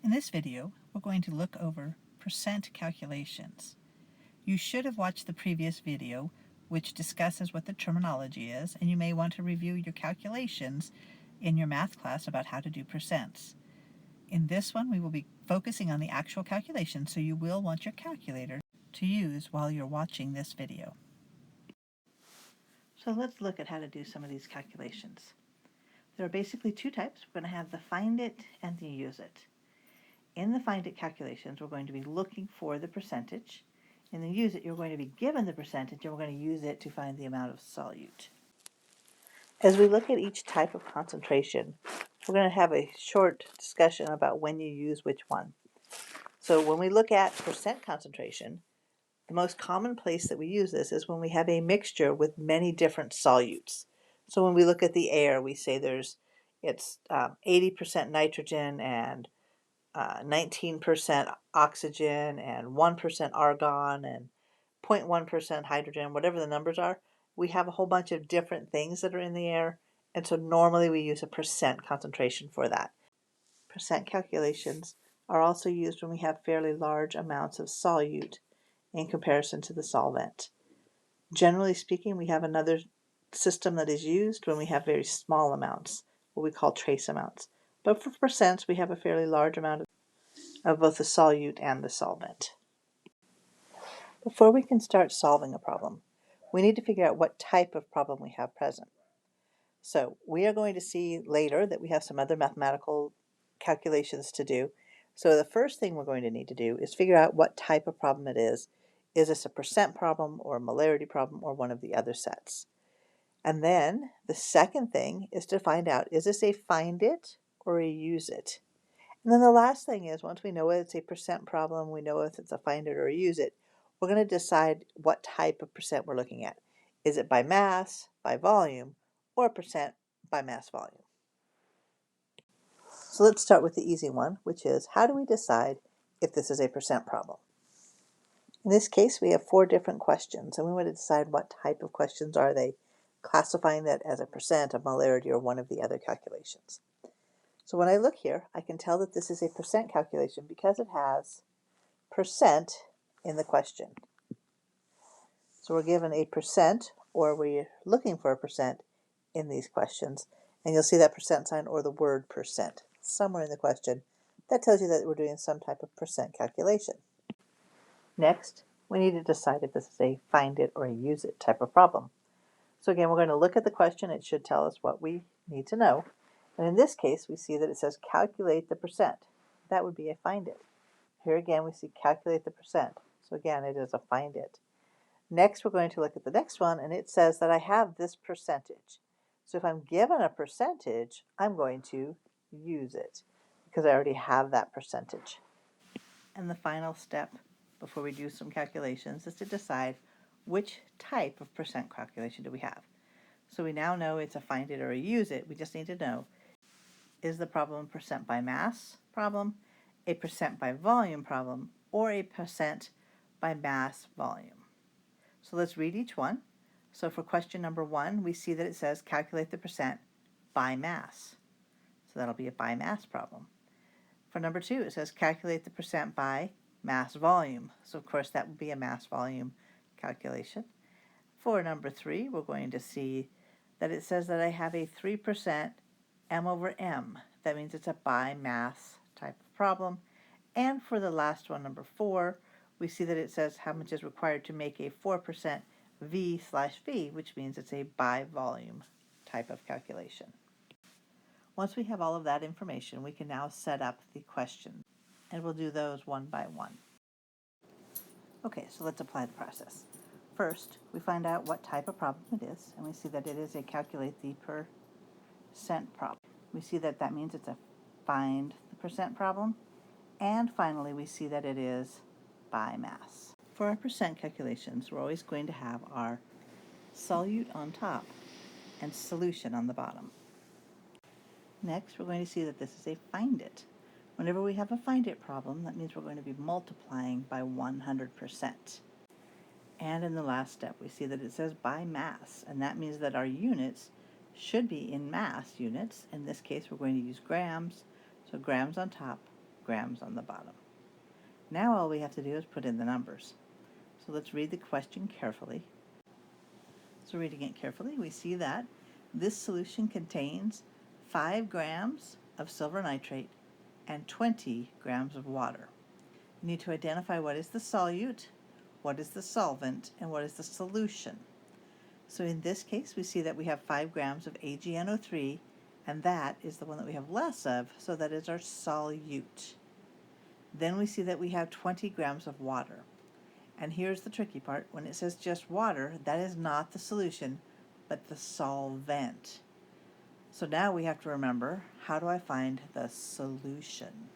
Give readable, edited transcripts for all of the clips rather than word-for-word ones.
In this video, we're going to look over percent calculations. You should have watched the previous video, which discusses what the terminology is, and you may want to review your calculations in your math class about how to do percents. In this one, we will be focusing on the actual calculation, so you will want your calculator to use while you're watching this video. So let's look at how to do some of these calculations. There are basically two types. We're going to have the find it and the use it. In the find it calculations, we're going to be looking for the percentage. In the use it, you're going to be given the percentage, and we're going to use it to find the amount of solute. As we look at each type of concentration, we're going to have a short discussion about when you use which one. So when we look at percent concentration, the most common place that we use this is when we have a mixture with many different solutes. So when we look at the air, we say it's 80% nitrogen and 19% oxygen and 1% argon and 0.1% hydrogen, whatever the numbers are. We have a whole bunch of different things that are in the air, and so normally we use a percent concentration for that. Percent calculations are also used when we have fairly large amounts of solute in comparison to the solvent. Generally speaking, we have another system that is used when we have very small amounts, what we call trace amounts. But for percents, we have a fairly large amount of both the solute and the solvent. Before we can start solving a problem, we need to figure out what type of problem we have present. So we are going to see later that we have some other mathematical calculations to do. So the first thing we're going to need to do is figure out what type of problem it is. Is this a percent problem or a molarity problem or one of the other sets? And then the second thing is to find out, is this a find it or a use it? And then the last thing is, once we know whether it's a percent problem, we know if it's a find it or a use it, we're going to decide what type of percent we're looking at. Is it by mass, by volume, or percent by mass volume? So let's start with the easy one, which is, how do we decide if this is a percent problem? In this case, we have 4 different questions, and we want to decide what type of questions are they, classifying that as a percent, a molarity, or one of the other calculations. So when I look here, I can tell that this is a percent calculation because it has percent in the question. So we're given a percent, or we're looking for a percent in these questions, and you'll see that percent sign or the word percent somewhere in the question. That tells you that we're doing some type of percent calculation. Next, we need to decide if this is a find it or a use it type of problem. So again, we're going to look at the question. It should tell us what we need to know. And in this case, we see that it says calculate the percent. That would be a find it. Here again, we see calculate the percent. So again, it is a find it. Next, we're going to look at the next one, and it says that I have this percentage. So if I'm given a percentage, I'm going to use it because I already have that percentage. And the final step before we do some calculations is to decide which type of percent calculation do we have. So we now know it's a find it or a use it. We just need to know, is the problem a percent by mass problem, a percent by volume problem, or a percent by mass volume? So let's read each one. So for question number 1, we see that it says calculate the percent by mass. So that'll be a by mass problem. For number 2, it says calculate the percent by mass volume. So of course that would be a mass volume calculation. For number 3, we're going to see that it says that I have a 3% m over m. That means it's a by mass type of problem. And for the last one, number 4, we see that it says how much is required to make a 4% V/V, which means it's a by volume type of calculation. Once we have all of that information, we can now set up the questions, and we'll do those one by one. Okay, so let's apply the process. First, we find out what type of problem it is, and we see that it is a calculate the percent problem. We see that that means it's a find the percent problem, and finally we see that it is by mass. For our percent calculations, we're always going to have our solute on top and solution on the bottom. Next, we're going to see that this is a find it. Whenever we have a find it problem, that means we're going to be multiplying by 100%. And in the last step, we see that it says by mass, and that means that our units should be in mass units. In this case, we're going to use grams, so grams on top grams on the bottom. Now all we have to do is put in the numbers. So let's read the question carefully. So reading it carefully, we see that this solution contains 5 grams of silver nitrate and 20 grams of water. You need to identify what is the solute, what is the solvent, and what is the solution. So in this case, we see that we have 5 grams of AgNO3, and that is the one that we have less of, so that is our solute. Then we see that we have 20 grams of water. And here's the tricky part. When it says just water, that is not the solution, but the solvent. So now we have to remember, how do I find the solution?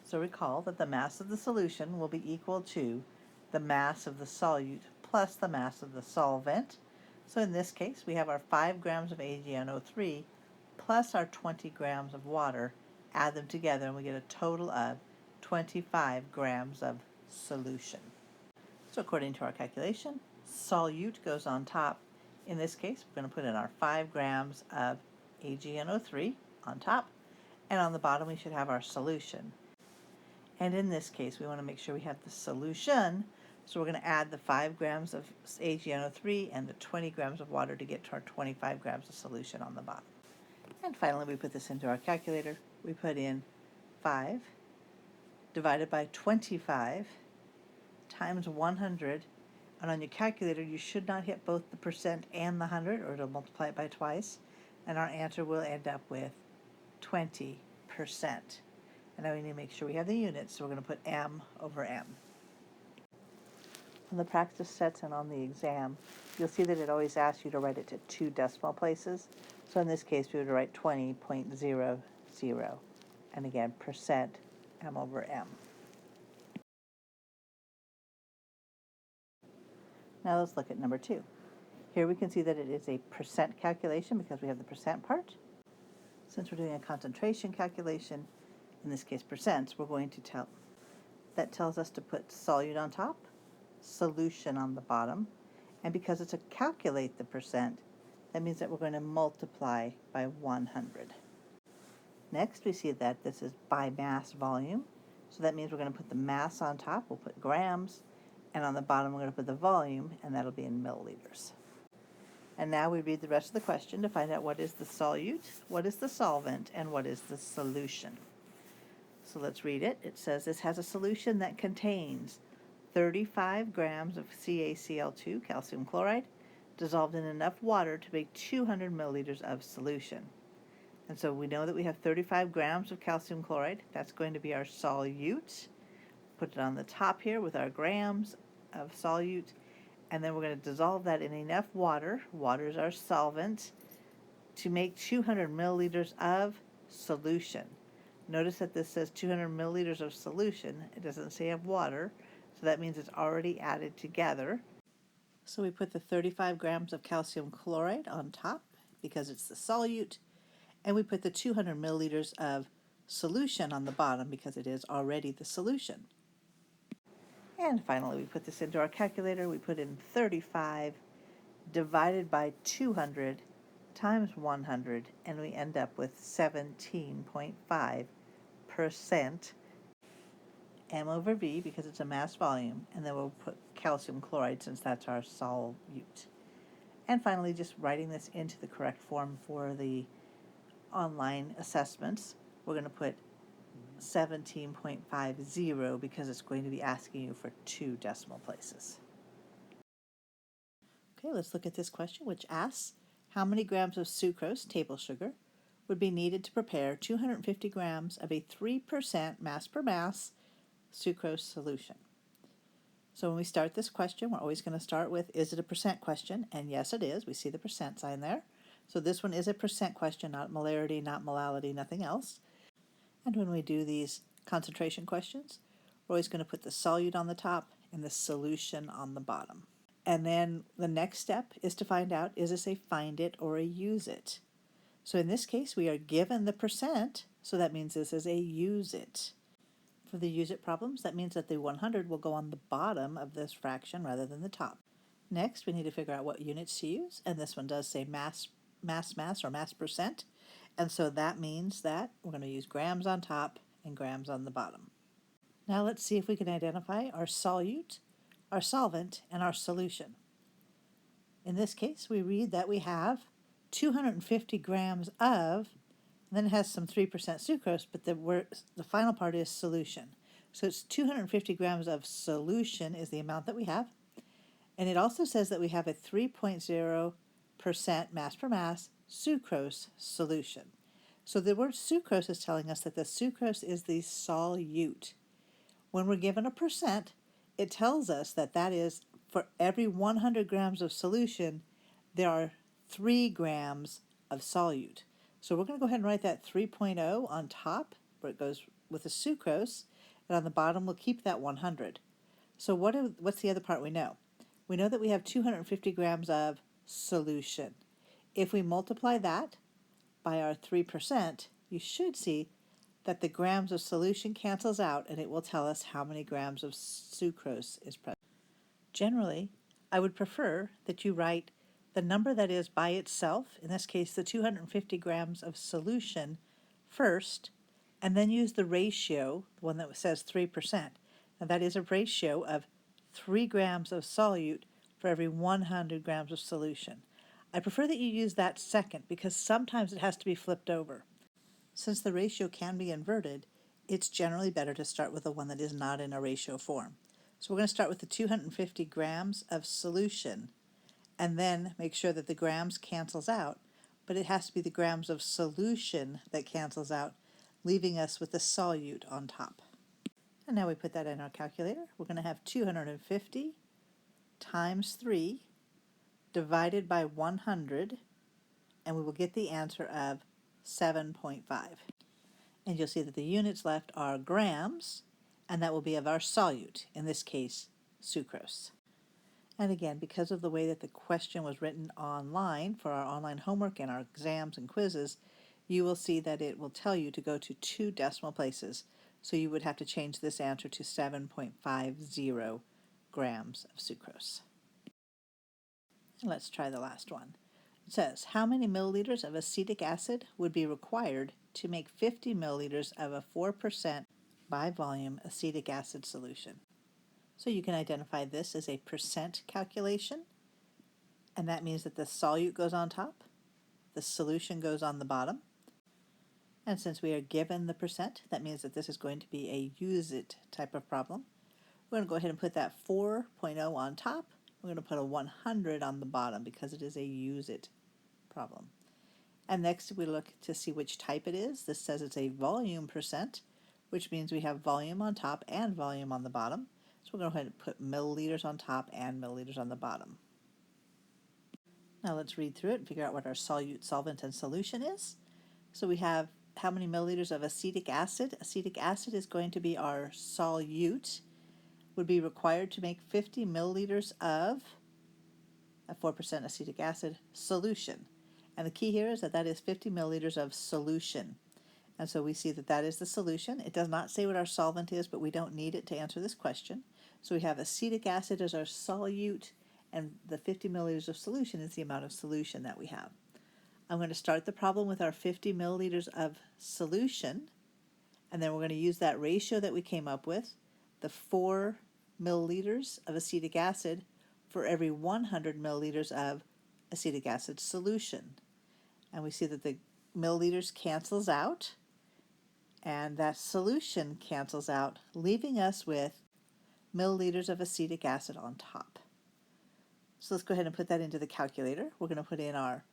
So recall that the mass of the solution will be equal to the mass of the solute plus the mass of the solvent. So in this case, we have our 5 grams of AgNO3 plus our 20 grams of water. Add them together and we get a total of 25 grams of solution. So according to our calculation, solute goes on top. In this case, we're going to put in our 5 grams of AgNO3 on top, and on the bottom we should have our solution. And in this case, we want to make sure we have the solution, so we're going to add the 5 grams of AgNO3 and the 20 grams of water to get to our 25 grams of solution on the bottom. And finally, we put this into our calculator. We put in 5 divided by 25 times 100, and on your calculator you should not hit both the percent and the 100 or it'll multiply it by twice, and our answer will end up with 20%. And now we need to make sure we have the units, so we're going to put m over m. On the practice sets and on the exam, you'll see that it always asks you to write it to 2 decimal places. So in this case we would write 20.00, and again percent m over m. Now let's look at number 2. Here we can see that it is a percent calculation because we have the percent part. Since we're doing a concentration calculation, in this case percents, we're going to that tells us to put solute on top, solution on the bottom, and because it's a calculate the percent, that means that we're going to multiply by 100. Next we see that this is by mass volume, so that means we're going to put the mass on top, we'll put grams, and on the bottom we're going to put the volume, and that'll be in milliliters. And now we read the rest of the question to find out what is the solute, what is the solvent, and what is the solution. So let's read it. It says this has a solution that contains 35 grams of CaCl2, calcium chloride, dissolved in enough water to make 200 milliliters of solution. And so we know that we have 35 grams of calcium chloride. That's going to be our solute. Put it on the top here with our grams of solute, and then we're going to dissolve that in enough water, water is our solvent, to make 200 milliliters of solution. Notice that this says 200 milliliters of solution. It doesn't say of water, so that means it's already added together. So we put the 35 grams of calcium chloride on top because it's the solute, and we put the 200 milliliters of solution on the bottom because it is already the solution. And finally, we put this into our calculator. We put in 35 divided by 200 times 100, and we end up with 17.5% m over v because it's a mass volume, and then we'll put calcium chloride since that's our solute. And finally, just writing this into the correct form for the online assessments, we're going to put 17.50 because it's going to be asking you for 2 decimal places. Okay, let's look at this question, which asks how many grams of sucrose, table sugar, would be needed to prepare 250 grams of a 3% mass per mass sucrose solution. So when we start this question, we're always going to start with, is it a percent question? And yes, it is. We see the percent sign there. So this one is a percent question, not molarity, not molality, nothing else. And when we do these concentration questions, we're always going to put the solute on the top and the solution on the bottom. And then the next step is to find out, is this a find it or a use it? So in this case, we are given the percent, so that means this is a use it. For the use it problems, that means that the 100 will go on the bottom of this fraction rather than the top. Next, we need to figure out what units to use, and this one does say mass or mass percent. And so that means that we're going to use grams on top and grams on the bottom. Now let's see if we can identify our solute, our solvent, and our solution. In this case, we read that we have 250 grams of, and then it has some 3% sucrose, but the final part is solution. So it's 250 grams of solution is the amount that we have. And it also says that we have a 3.0% mass per mass sucrose solution. So the word sucrose is telling us that the sucrose is the solute. When we're given a percent, it tells us that that is for every 100 grams of solution, there are 3 grams of solute. So we're going to go ahead and write that 3.0 on top, where it goes with the sucrose, and on the bottom we'll keep that 100. So what's the other part we know? We know that we have 250 grams of solution. If we multiply that by our 3%, you should see that the grams of solution cancels out, and it will tell us how many grams of sucrose is present. Generally, I would prefer that you write the number that is by itself, in this case the 250 grams of solution, first, and then use the ratio, the one that says 3%. Now that is a ratio of 3 grams of solute for every 100 grams of solution. I prefer that you use that second because sometimes it has to be flipped over. Since the ratio can be inverted, it's generally better to start with the one that is not in a ratio form. So we're going to start with the 250 grams of solution and then make sure that the grams cancels out, but it has to be the grams of solution that cancels out, leaving us with the solute on top. And now we put that in our calculator. We're going to have 250 times 3 divided by 100, and we will get the answer of 7.5. And you'll see that the units left are grams, and that will be of our solute, in this case, sucrose. And again, because of the way that the question was written online for our online homework and our exams and quizzes, you will see that it will tell you to go to 2 decimal places. So you would have to change this answer to 7.50 grams of sucrose. And let's try the last one. It says, how many milliliters of acetic acid would be required to make 50 milliliters of a 4% by volume acetic acid solution? So you can identify this as a percent calculation, and that means that the solute goes on top, the solution goes on the bottom, and since we are given the percent, that means that this is going to be a use it type of problem. We're going to go ahead and put that 4.0 on top. We're going to put a 100 on the bottom because it is a use it problem. And next we look to see which type it is. This says it's a volume percent, which means we have volume on top and volume on the bottom. So we're going to go ahead and put milliliters on top and milliliters on the bottom. Now let's read through it and figure out what our solute, solvent, and solution is. So we have how many milliliters of acetic acid. Acetic acid is going to be our solute, would be required to make 50 milliliters of a 4% acetic acid solution. And the key here is that that is 50 milliliters of solution. And so we see that that is the solution. It does not say what our solvent is, but we don't need it to answer this question. So we have acetic acid as our solute, and the 50 milliliters of solution is the amount of solution that we have. I'm going to start the problem with our 50 milliliters of solution, and then we're going to use that ratio that we came up with, the 4 milliliters of acetic acid for every 100 milliliters of acetic acid solution. And we see that the milliliters cancels out, and that solution cancels out, leaving us with milliliters of acetic acid on top. So let's go ahead and put that into the calculator. We're going to put in our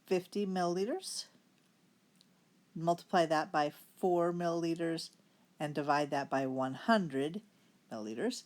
50 milliliters, multiply that by 4 milliliters, and divide that by 100 milliliters,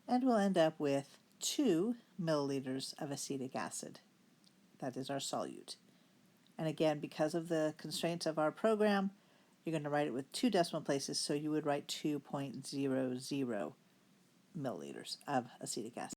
and we'll end up with 2 milliliters of acetic acid. That is our solute. And again, because of the constraints of our program, you're going to write it with 2 decimal places, so you would write 2.00 milliliters of acetic acid.